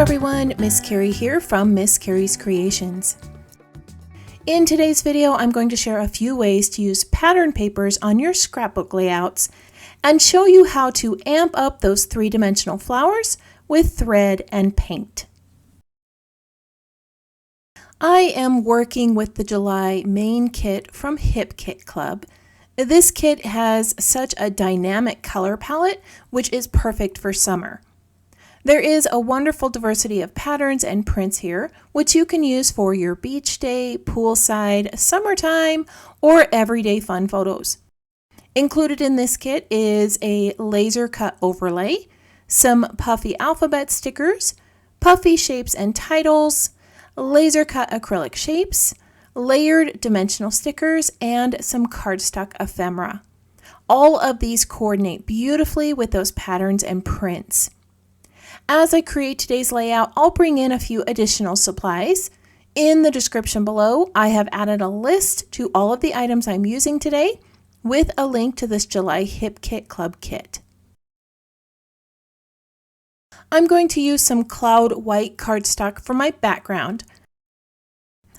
everyone, Miss Carrie here from Miss Carrie's Creations. In today's video, I'm going to share a few ways to use pattern papers on your scrapbook layouts and show you how to amp up those three-dimensional flowers with thread and paint. I am working with the July main kit from HipKit Club. This kit has such a dynamic color palette, which is perfect for summer. There is a wonderful diversity of patterns and prints here, which you can use for your beach day, poolside, summertime, or everyday fun photos. Included in this kit is a laser cut overlay, some puffy alphabet stickers, puffy shapes and titles, laser cut acrylic shapes, layered dimensional stickers, and some cardstock ephemera. All of these coordinate beautifully with those patterns and prints. As I create today's layout, I'll bring in a few additional supplies. In the description below, I have added a list to all of the items I'm using today with a link to this July HipKit Club kit. I'm going to use some cloud white cardstock for my background.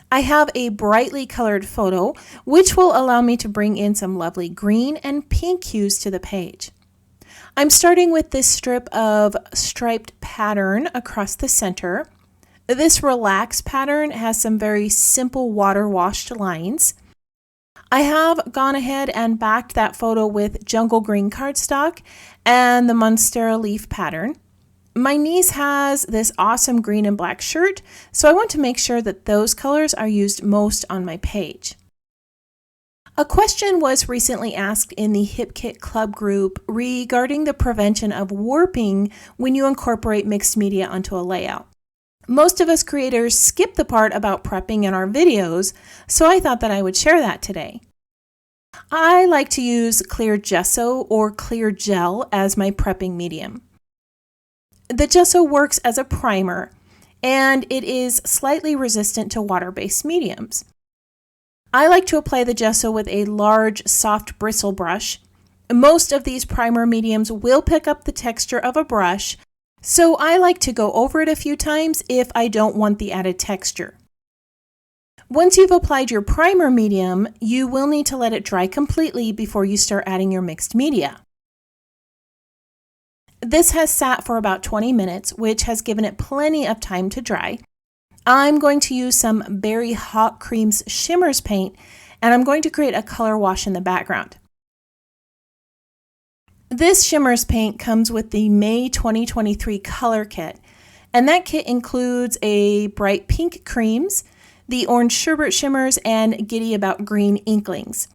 I have a brightly colored photo, which will allow me to bring in some lovely green and pink hues to the page. I'm starting with this strip of striped pattern across the center. This relax pattern has some very simple water washed lines. I have gone ahead and backed that photo with jungle green cardstock and the Monstera leaf pattern. My niece has this awesome green and black shirt, so I want to make sure that those colors are used most on my page. A question was recently asked in the HipKit Club group regarding the prevention of warping when you incorporate mixed media onto a layout. Most of us creators skip the part about prepping in our videos, so I thought that I would share that today. I like to use clear gesso or clear gel as my prepping medium. The gesso works as a primer, and it is slightly resistant to water-based mediums. I like to apply the gesso with a large, soft bristle brush. Most of these primer mediums will pick up the texture of a brush, so I like to go over it a few times if I don't want the added texture. Once you've applied your primer medium, you will need to let it dry completely before you start adding your mixed media. This has sat for about 20 minutes, which has given it plenty of time to dry. I'm going to use some Berry Hot Creams Shimmers paint, and I'm going to create a color wash in the background. This Shimmers paint comes with the May 2023 color kit, and that kit includes a bright pink creams, the orange sherbet shimmers, and giddy about green inklings.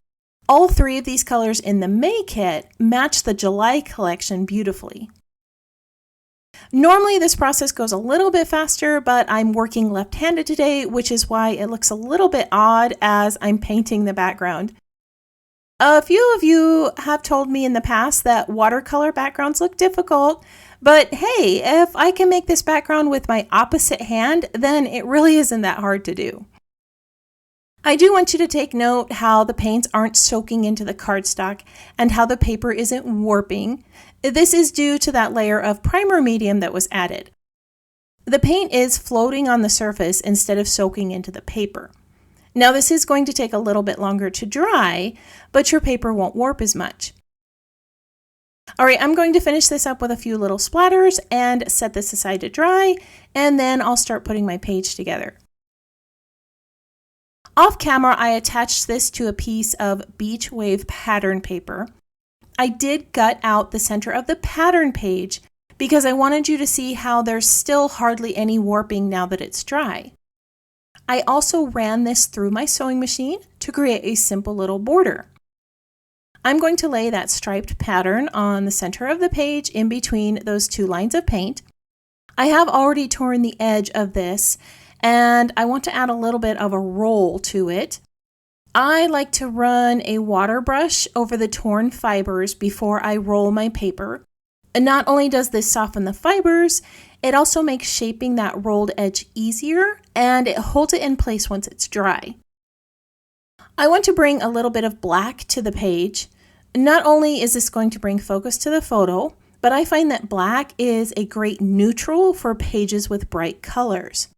All three of these colors in the May kit match the July collection beautifully. Normally this process goes a little bit faster, but I'm working left-handed today, which is why it looks a little bit odd as I'm painting the background. A few of you have told me in the past that watercolor backgrounds look difficult, but hey, if I can make this background with my opposite hand, then it really isn't that hard to do. I do want you to take note how the paints aren't soaking into the cardstock and how the paper isn't warping. This is due to that layer of primer medium that was added. The paint is floating on the surface instead of soaking into the paper. Now this is going to take a little bit longer to dry, but your paper won't warp as much. All right, I'm going to finish this up with a few little splatters and set this aside to dry, and then I'll start putting my page together. Off camera, I attached this to a piece of beach wave pattern paper. I did gut out the center of the pattern page because I wanted you to see how there's still hardly any warping now that it's dry. I also ran this through my sewing machine to create a simple little border. I'm going to lay that striped pattern on the center of the page in between those two lines of paint. I have already torn the edge of this, and I want to add a little bit of a roll to it. I like to run a water brush over the torn fibers before I roll my paper. And not only does this soften the fibers, it also makes shaping that rolled edge easier, and it holds it in place once it's dry. I want to bring a little bit of black to the page. Not only is this going to bring focus to the photo, but I find that black is a great neutral for pages with bright colors.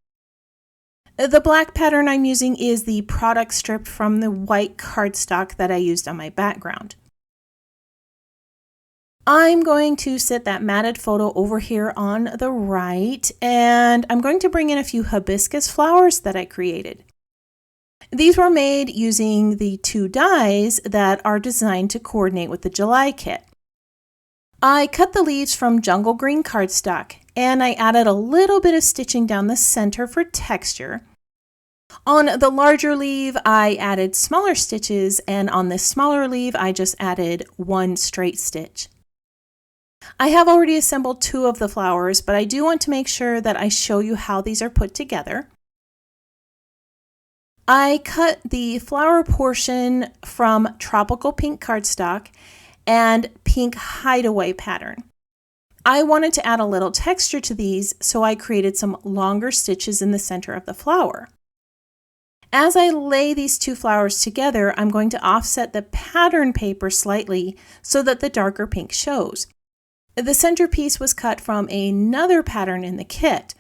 The black pattern I'm using is the product strip from the white cardstock that I used on my background. I'm going to sit that matted photo over here on the right, and I'm going to bring in a few hibiscus flowers that I created. These were made using the 2 dies that are designed to coordinate with the July kit. I cut the leaves from jungle green cardstock, and I added a little bit of stitching down the center for texture. On the larger leaf, I added smaller stitches, and on this smaller leaf, I just added 1 straight stitch. I have already assembled 2 of the flowers, but I do want to make sure that I show you how these are put together. I cut the flower portion from tropical pink cardstock and pink hideaway pattern. I wanted to add a little texture to these, so I created some longer stitches in the center of the flower. As I lay these 2 flowers together, I'm going to offset the pattern paper slightly so that the darker pink shows. The centerpiece was cut from another pattern in the kit.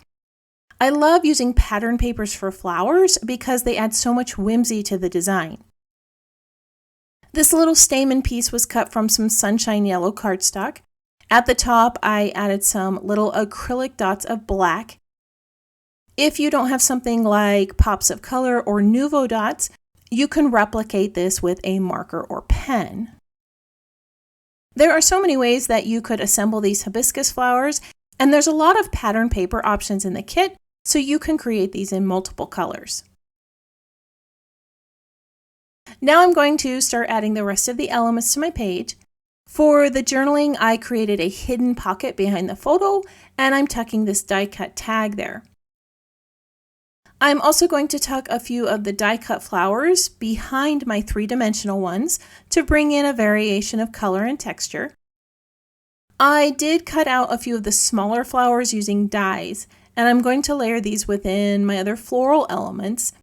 I love using pattern papers for flowers because they add so much whimsy to the design. This little stamen piece was cut from some sunshine yellow cardstock. At the top, I added some little acrylic dots of black. If you don't have something like pops of color or Nuvo dots, you can replicate this with a marker or pen. There are so many ways that you could assemble these hibiscus flowers, and there's a lot of pattern paper options in the kit, so you can create these in multiple colors. Now I'm going to start adding the rest of the elements to my page. For the journaling, I created a hidden pocket behind the photo, and I'm tucking this die cut tag there. I'm also going to tuck a few of the die cut flowers behind my 3-dimensional ones to bring in a variation of color and texture. I did cut out a few of the smaller flowers using dies, and I'm going to layer these within my other floral elements.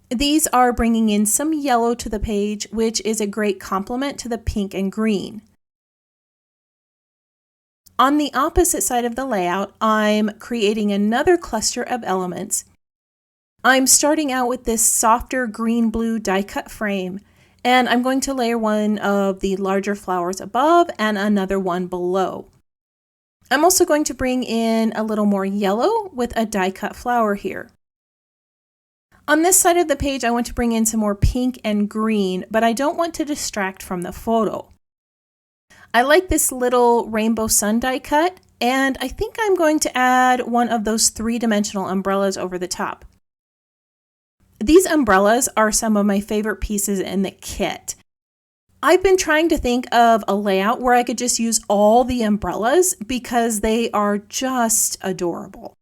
These are bringing in some yellow to the page, which is a great complement to the pink and green. On the opposite side of the layout, I'm creating another cluster of elements. I'm starting out with this softer green-blue die-cut frame, and I'm going to layer one of the larger flowers above and another one below. I'm also going to bring in a little more yellow with a die-cut flower here. On this side of the page, I want to bring in some more pink and green, but I don't want to distract from the photo. I like this little rainbow sun die cut, and I think I'm going to add one of those 3-dimensional umbrellas over the top. These umbrellas are some of my favorite pieces in the kit. I've been trying to think of a layout where I could just use all the umbrellas because they are just adorable.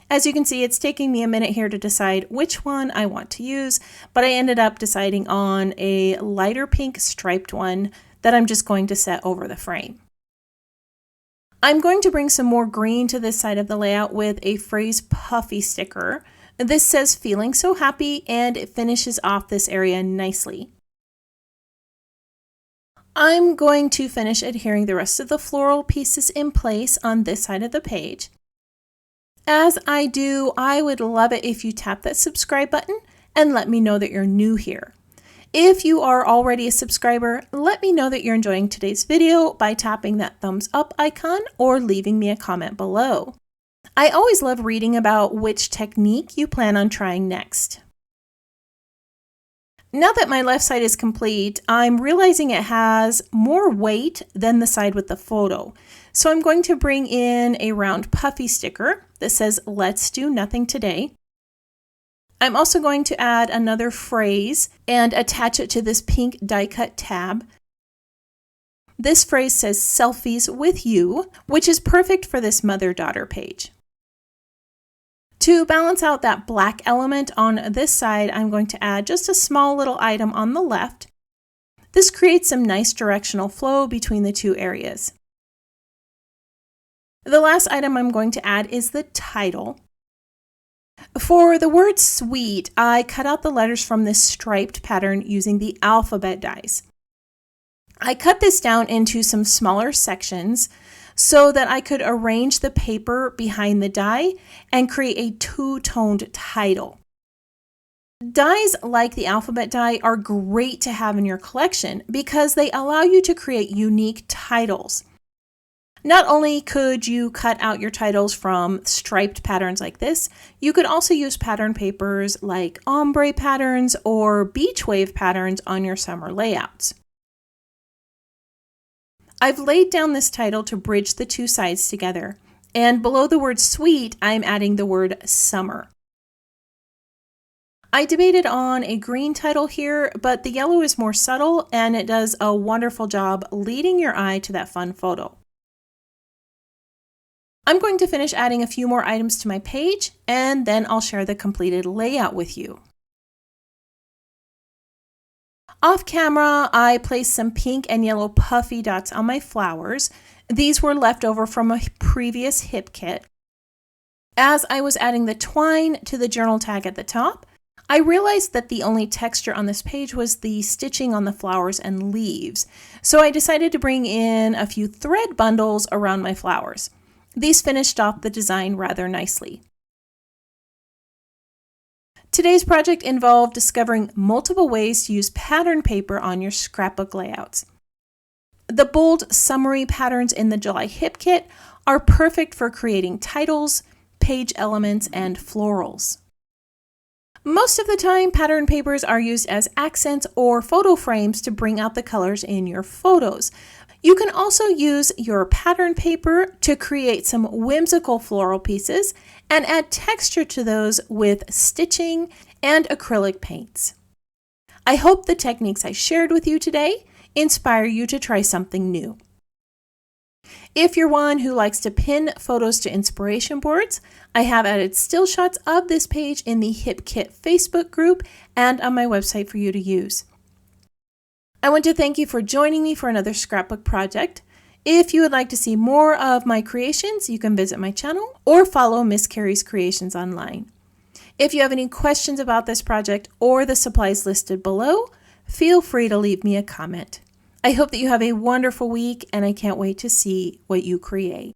As you can see, it's taking me a minute here to decide which one I want to use, but I ended up deciding on a lighter pink striped one that I'm just going to set over the frame. I'm going to bring some more green to this side of the layout with a phrase puffy sticker. This says feeling so happy, and it finishes off this area nicely. I'm going to finish adhering the rest of the floral pieces in place on this side of the page. As I do, I would love it if you tap that subscribe button and let me know that you're new here. If you are already a subscriber, let me know that you're enjoying today's video by tapping that thumbs up icon or leaving me a comment below. I always love reading about which technique you plan on trying next. Now that my left side is complete, I'm realizing it has more weight than the side with the photo. So I'm going to bring in a round puffy sticker that says, "Let's do nothing today." I'm also going to add another phrase and attach it to this pink die cut tab. This phrase says "selfies with you," which is perfect for this mother-daughter page. To balance out that black element on this side, I'm going to add just a small little item on the left. This creates some nice directional flow between the two areas. The last item I'm going to add is the title. For the word sweet, I cut out the letters from this striped pattern using the alphabet dies. I cut this down into some smaller sections so that I could arrange the paper behind the die and create a two-toned title. Dies like the alphabet die are great to have in your collection because they allow you to create unique titles. Not only could you cut out your titles from striped patterns like this, you could also use pattern papers like ombre patterns or beach wave patterns on your summer layouts. I've laid down this title to bridge the two sides together, and below the word sweet, I'm adding the word summer. I debated on a green title here, but the yellow is more subtle and it does a wonderful job leading your eye to that fun photo. I'm going to finish adding a few more items to my page, and then I'll share the completed layout with you. Off camera, I placed some pink and yellow puffy dots on my flowers. These were left over from a previous HipKit. As I was adding the twine to the journal tag at the top, I realized that the only texture on this page was the stitching on the flowers and leaves, so I decided to bring in a few thread bundles around my flowers. These finished off the design rather nicely. Today's project involved discovering multiple ways to use pattern paper on your scrapbook layouts. The bold summary patterns in the July HipKit are perfect for creating titles, page elements, and florals. Most of the time, pattern papers are used as accents or photo frames to bring out the colors in your photos. You can also use your pattern paper to create some whimsical floral pieces and add texture to those with stitching and acrylic paints. I hope the techniques I shared with you today inspire you to try something new. If you're one who likes to pin photos to inspiration boards, I have added still shots of this page in the HipKit Facebook group and on my website for you to use. I want to thank you for joining me for another scrapbook project. If you would like to see more of my creations, you can visit my channel or follow Miss Carrie's Creations online. If you have any questions about this project or the supplies listed below, feel free to leave me a comment. I hope that you have a wonderful week, and I can't wait to see what you create.